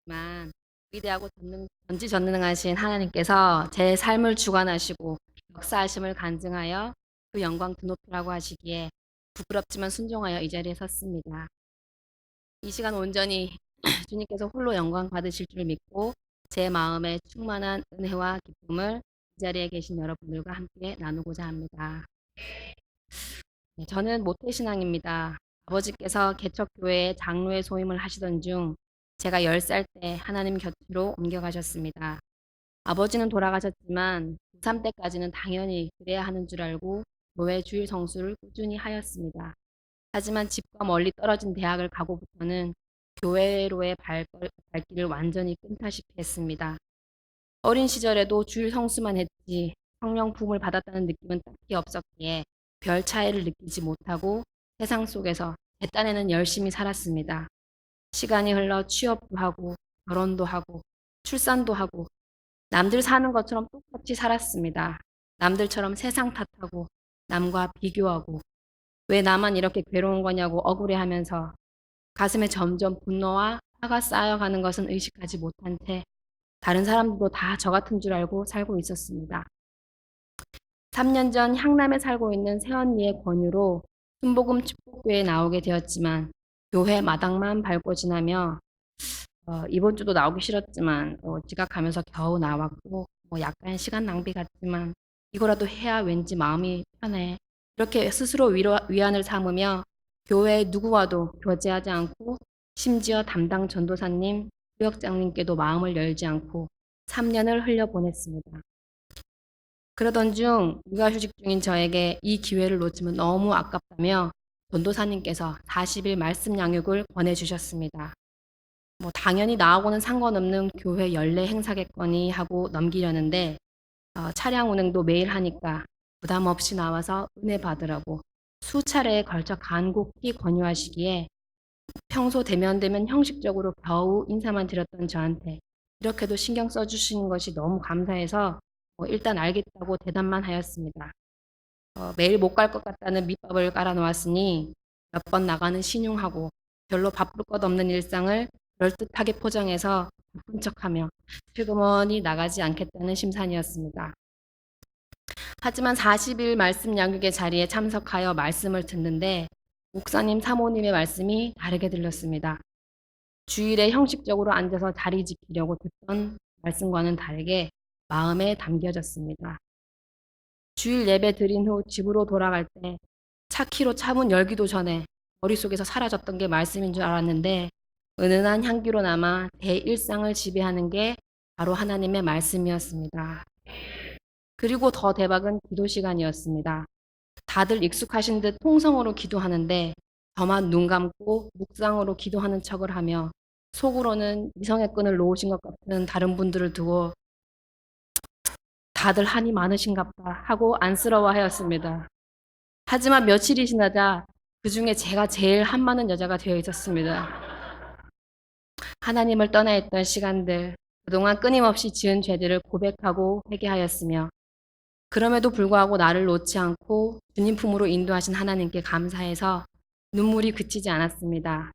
만 위대하고 전지전능하신 하나님께서 제 삶을 주관하시고 역사하심을 간증하여 그 영광 드높이라고 하시기에 부끄럽지만 순종하여 이 자리에 섰습니다. 이 시간 온전히 주님께서 홀로 영광 받으실 줄 믿고 제 마음에 충만한 은혜와 기쁨을 이 자리에 계신 여러분들과 함께 나누고자 합니다. 네, 저는 모태신앙입니다. 아버지께서 개척교회의 장로의 소임을 하시던 중 제가 10살 때 하나님 곁으로 옮겨가셨습니다. 아버지는 돌아가셨지만 고3 때까지는 당연히 그래야 하는 줄 알고 교회 주일 성수를 꾸준히 하였습니다. 하지만 집과 멀리 떨어진 대학을 가고부터는 교회로의 발길을 완전히 끊다시피 했습니다. 어린 시절에도 주일 성수만 했지 성령 부음을 받았다는 느낌은 딱히 없었기에 별 차이를 느끼지 못하고 세상 속에서 제 딴에는 열심히 살았습니다. 시간이 흘러 취업도 하고 결혼도 하고 출산도 하고 남들 사는 것처럼 똑같이 살았습니다. 남들처럼 세상 탓하고 남과 비교하고 왜 나만 이렇게 괴로운 거냐고 억울해하면서 가슴에 점점 분노와 화가 쌓여가는 것은 의식하지 못한 채 다른 사람들도 다 저 같은 줄 알고 살고 있었습니다. 3년 전 향남에 살고 있는 새언니의 권유로 순복음 축복교회에 나오게 되었지만 교회 마당만 밟고 지나며 이번 주도 나오기 싫었지만 지각하면서 겨우 나왔고 약간 시간 낭비 같지만 이거라도 해야 왠지 마음이 편해. 이렇게 스스로 위안을 삼으며 교회 누구와도 교제하지 않고 심지어 담당 전도사님, 구역장님께도 마음을 열지 않고 3년을 흘려보냈습니다. 그러던 중 육아휴직 중인 저에게 이 기회를 놓치면 너무 아깝다며 전도사님께서 40일 말씀 양육을 권해주셨습니다. 당연히 나하고는 상관없는 교회 연례 행사겠거니 하고 넘기려는데 차량 운행도 매일 하니까 부담 없이 나와서 은혜 받으라고 수차례에 걸쳐 간곡히 권유하시기에 평소 대면 형식적으로 겨우 인사만 드렸던 저한테 이렇게도 신경 써주시는 것이 너무 감사해서 일단 알겠다고 대답만 하였습니다. 매일 못 갈 것 같다는 밑밥을 깔아놓았으니 몇 번 나가는 신용하고 별로 바쁠 것 없는 일상을 그럴듯하게 포장해서 바쁜 척하며 슬그머니 나가지 않겠다는 심산이었습니다. 하지만 40일 말씀 양육의 자리에 참석하여 말씀을 듣는데 목사님, 사모님의 말씀이 다르게 들렸습니다. 주일에 형식적으로 앉아서 자리 지키려고 듣던 말씀과는 다르게 마음에 담겨졌습니다. 주일 예배 드린 후 집으로 돌아갈 때 차 키로 차문 열기도 전에 머릿속에서 사라졌던 게 말씀인 줄 알았는데 은은한 향기로 남아 제 일상을 지배하는 게 바로 하나님의 말씀이었습니다. 그리고 더 대박은 기도 시간이었습니다. 다들 익숙하신 듯 통성으로 기도하는데 저만 눈 감고 묵상으로 기도하는 척을 하며 속으로는 이성의 끈을 놓으신 것 같은 다른 분들을 두고 다들 한이 많으신갑다 하고 안쓰러워하였습니다. 하지만 며칠이 지나자 그 중에 제가 제일 한 많은 여자가 되어 있었습니다. 하나님을 떠나 있던 시간들, 그동안 끊임없이 지은 죄들을 고백하고 회개하였으며 그럼에도 불구하고 나를 놓지 않고 주님 품으로 인도하신 하나님께 감사해서 눈물이 그치지 않았습니다.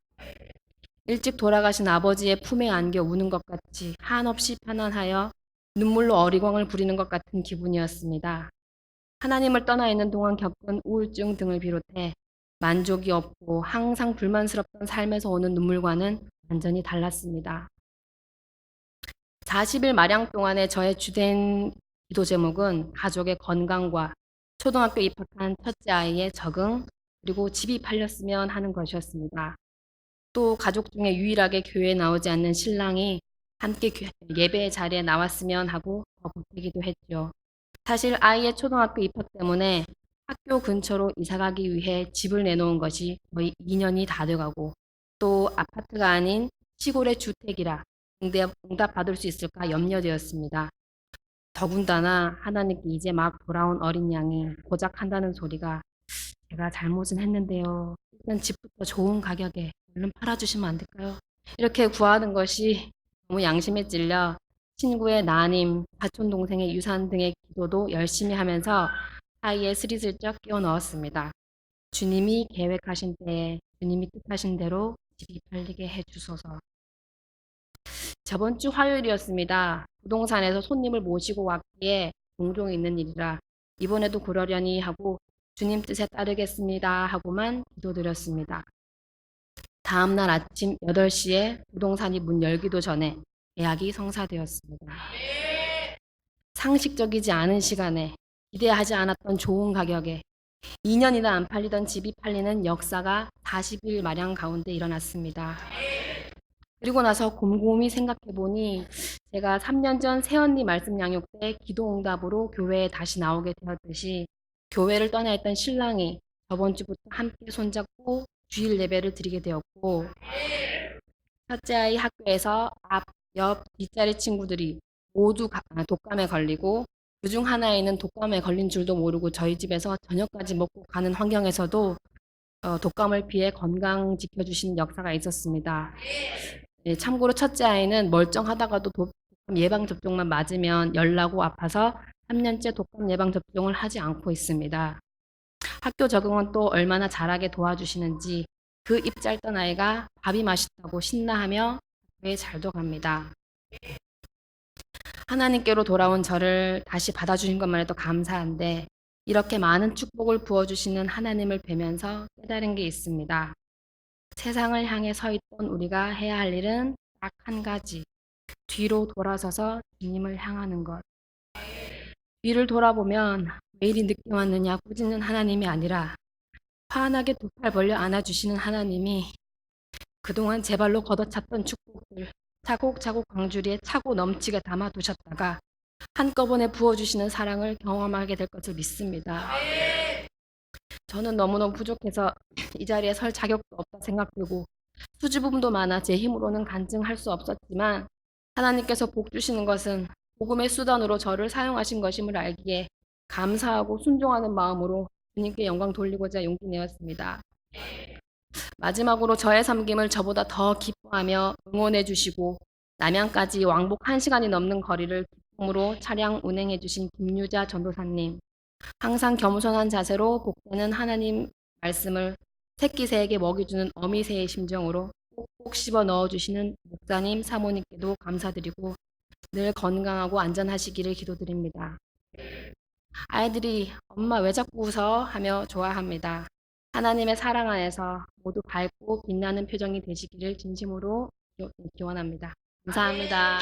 일찍 돌아가신 아버지의 품에 안겨 우는 것 같이 한없이 편안하여 눈물로 어리광을 부리는 것 같은 기분이었습니다. 하나님을 떠나 있는 동안 겪은 우울증 등을 비롯해 만족이 없고 항상 불만스럽던 삶에서 오는 눈물과는 완전히 달랐습니다. 40일 마량 동안의 저의 주된 기도 제목은 가족의 건강과 초등학교 입학한 첫째 아이의 적응, 그리고 집이 팔렸으면 하는 것이었습니다. 또 가족 중에 유일하게 교회에 나오지 않는 신랑이 함께 예배의 자리에 나왔으면 하고 더 보태기도 했죠. 사실 아이의 초등학교 입학 때문에 학교 근처로 이사가기 위해 집을 내놓은 것이 거의 2년이 다 돼가고 또 아파트가 아닌 시골의 주택이라 응답받을 수 있을까 염려되었습니다. 더군다나 하나님께 이제 막 돌아온 어린 양이 고작 한다는 소리가 제가 잘못은 했는데요. 일단 집부터 좋은 가격에 얼른 팔아주시면 안 될까요? 이렇게 구하는 것이 너무 양심에 찔려 친구의 난임, 사촌 동생의 유산 등의 기도도 열심히 하면서 사이에 스리슬쩍 끼워 넣었습니다. 주님이 계획하신 때에 주님이 뜻하신 대로 집이 팔리게 해주소서. 저번 주 화요일이었습니다. 부동산에서 손님을 모시고 왔기에 종종 있는 일이라 이번에도 그러려니 하고 주님 뜻에 따르겠습니다 하고만 기도드렸습니다. 다음 날 아침 8시에 부동산이 문 열기도 전에 계약이 성사되었습니다. 상식적이지 않은 시간에 기대하지 않았던 좋은 가격에 2년이나 안 팔리던 집이 팔리는 역사가 40일 마량 가운데 일어났습니다. 그리고 나서 곰곰이 생각해 보니 제가 3년 전 새언니 말씀 양육 때 기도 응답으로 교회에 다시 나오게 되었듯이 교회를 떠나 있던 신랑이 저번 주부터 함께 손잡고 주일 예배를 드리게 되었고 첫째 아이 학교에서 앞, 옆, 뒷자리 친구들이 모두 독감에 걸리고 그중 하나에는 독감에 걸린 줄도 모르고 저희 집에서 저녁까지 먹고 가는 환경에서도 독감을 피해 건강 지켜주신 역사가 있었습니다. 네, 참고로 첫째 아이는 멀쩡하다가도 독감 예방 접종만 맞으면 열나고 아파서 3년째 독감 예방 접종을 하지 않고 있습니다. 학교 적응은 또 얼마나 잘하게 도와주시는지 그 입 짧던 아이가 밥이 맛있다고 신나하며 학교에 잘도 갑니다. 하나님께로 돌아온 저를 다시 받아주신 것만 해도 감사한데 이렇게 많은 축복을 부어주시는 하나님을 뵈면서 깨달은 게 있습니다. 세상을 향해 서 있던 우리가 해야 할 일은 딱 한 가지. 뒤로 돌아서서 주님을 향하는 것. 뒤를 돌아보면 왜 이리 늦게 왔느냐 꾸짖는 하나님이 아니라 환하게 두 팔 벌려 안아주시는 하나님이 그동안 제 발로 걷어찼던 축복들 차곡차곡 광주리에 차고 넘치게 담아두셨다가 한꺼번에 부어주시는 사랑을 경험하게 될 것을 믿습니다. 저는 너무너무 부족해서 이 자리에 설 자격도 없다 생각되고 수줍음도 많아 제 힘으로는 간증할 수 없었지만 하나님께서 복 주시는 것은 복음의 수단으로 저를 사용하신 것임을 알기에 감사하고 순종하는 마음으로 주님께 영광 돌리고자 용기 내었습니다. 마지막으로 저의 섬김을 저보다 더 기뻐하며 응원해 주시고 남양까지 왕복 1시간이 넘는 거리를 기쁨으로 차량 운행해 주신 김유자 전도사님, 항상 겸손한 자세로 복되는 하나님 말씀을 새끼새에게 먹이주는 어미새의 심정으로 꼭꼭 씹어 넣어주시는 목사님, 사모님께도 감사드리고 늘 건강하고 안전하시기를 기도드립니다. 아이들이 엄마 왜 자꾸 웃어? 하며 좋아합니다. 하나님의 사랑 안에서 모두 밝고 빛나는 표정이 되시기를 진심으로 기원합니다. 감사합니다.